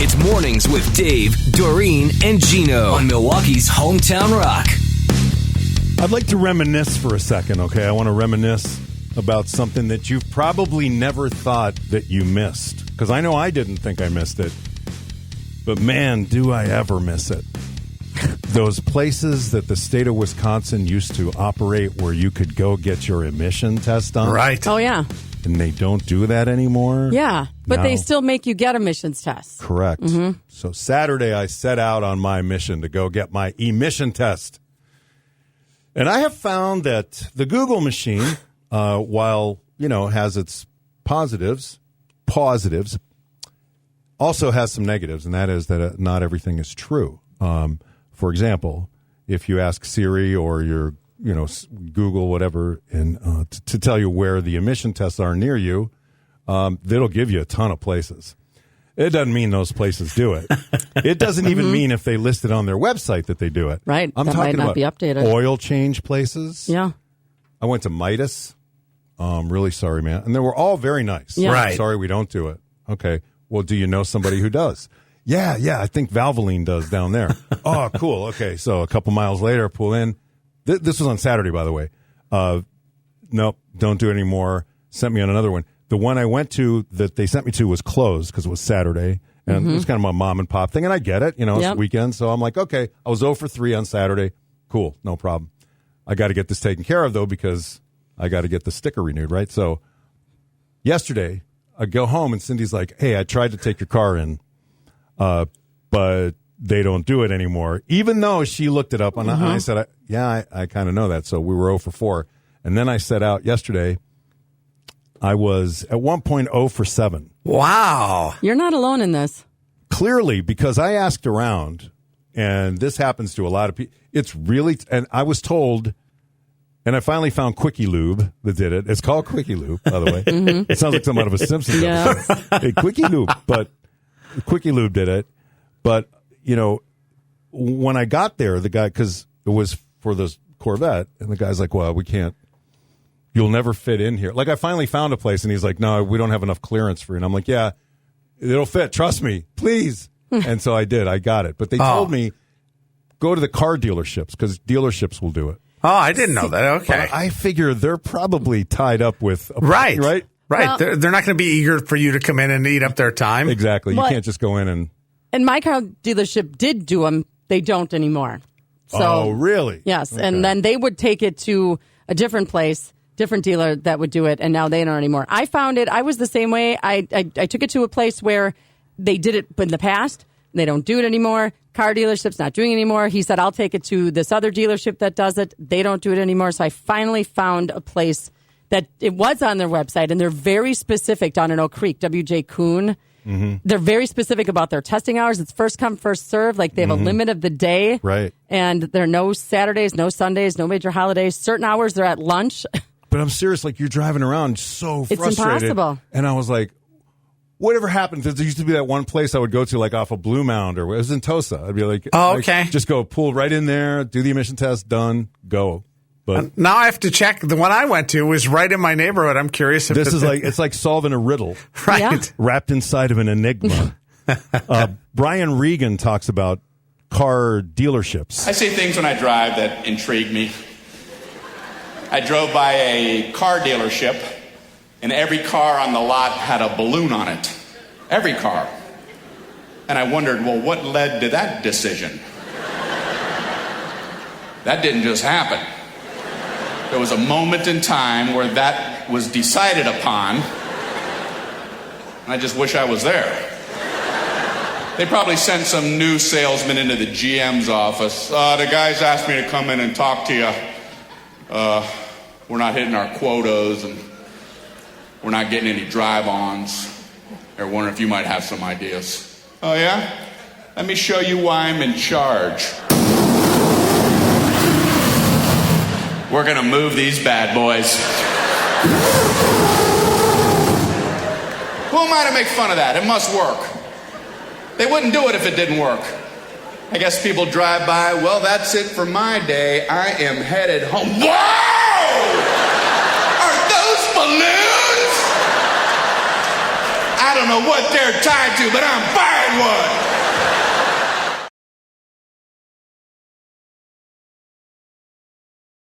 It's Mornings with Dave, Doreen, and Gino on Milwaukee's Hometown Rock. I'd like to reminisce for a second, okay? I want to reminisce about something that you've probably never thought that you missed. Because I know I didn't think I missed it. But man, do I ever miss it. Those places that the state of Wisconsin used to operate where you could go get your emission test done. Right. Oh, yeah. And they don't do that anymore. Yeah, but No. they still make you get emissions tests. Correct. Mm-hmm. So Saturday, I set out on my mission to go get my emission test. And I have found that the Google machine, while, has its positives, also has some negatives, and that is that not everything is true. For example, if you ask Siri or your Google, whatever, and to tell you where the emission tests are near you, it'll give you a ton of places. It doesn't mean those places do it. It doesn't even mean if they list it on their website that they do it. Right. I'm that talking might not about be updated. Oil change places. Yeah. I went to Midas. Really sorry, man. And they were all very nice. Yeah. Right. Sorry, we don't do it. Okay. Well, do you know somebody who does? Yeah. I think Valvoline does down there. Oh, cool. Okay. So a couple miles later, pull in. This was on Saturday, by the way. Nope, don't do it anymore. Sent me on another one. The one I went to that they sent me to was closed because it was Saturday. And it was kind of my mom and pop thing. And I get it. It's weekend. So I'm like, okay, I was 0 for 3 on Saturday. Cool. No problem. I got to get this taken care of, though, because I got to get the sticker renewed, right? So yesterday, I go home and Cindy's like, hey, I tried to take your car in, but they don't do it anymore. Even though she looked it up, and I said, I kind of know that. So we were 0 for 4. And then I set out yesterday. I was at one point 0 for 7. Wow. You're not alone in this. Clearly, because I asked around, and this happens to a lot of people. It's really, and I was told, and I finally found Quickie Lube that did it. It's called Quickie Lube, by the way. It sounds like something out of a Simpsons episode. Hey, Quickie Lube. But Quickie Lube did it. But, when I got there, the guy, because it was for this Corvette, and the guy's like, well, we can't. You'll never fit in here. Like, I finally found a place, and he's like, no, we don't have enough clearance for you. And I'm like, yeah, it'll fit. Trust me, please. And so I did. I got it. But they told me, go to the car dealerships, because dealerships will do it. Oh, I didn't know that. Okay. But I figure they're probably tied up with a Right. Right? Well, they're not going to be eager for you to come in and eat up their time. Exactly. Well, you can't just go in and... And my car dealership did do them. They don't anymore. So, oh, really? Yes. Okay. And then they would take it to a different place, different dealer that would do it, and now they don't anymore. I found it. I was the same way. I took it to a place where they did it in the past. They don't do it anymore. Car dealership's not doing it anymore. He said, I'll take it to this other dealership that does it. They don't do it anymore. So I finally found a place that it was on their website, and they're very specific down in Oak Creek, WJ Kuhn. They're very specific about their testing hours. It's first come, first serve. Like, they have a limit of the day. Right. And there are no Saturdays, no Sundays, no major holidays. Certain hours they're at lunch. But I'm serious, like, you're driving around so frustrated. It's impossible. And I was like, whatever happened? There used to be that one place I would go to, like, off of Blue Mound, or it was in Tosa. I'd be like, oh, okay. Just go pull right in there, do the emission test, done, go. But now I have to check. The one I went to was right in my neighborhood. I'm curious if this is like, it's like solving a riddle. Right. Yeah. Wrapped inside of an enigma. Brian Regan talks about car dealerships. I see things when I drive that intrigue me. I drove by a car dealership, and every car on the lot had a balloon on it. Every car. And I wondered, well, what led to that decision? That didn't just happen. There was a moment in time where that was decided upon, and I just wish I was there. They probably sent some new salesman into the GM's office. The guys asked me to come in and talk to you. We're not hitting our quotas, and we're not getting any drive-ons. They're wondering if you might have some ideas. Oh, yeah? Let me show you why I'm in charge. We're going to move these bad boys. Who am I to make fun of that? It must work. They wouldn't do it if it didn't work. I guess people drive by, well, that's it for my day. I am headed home. Whoa! Are those balloons? I don't know what they're tied to, but I'm buying one.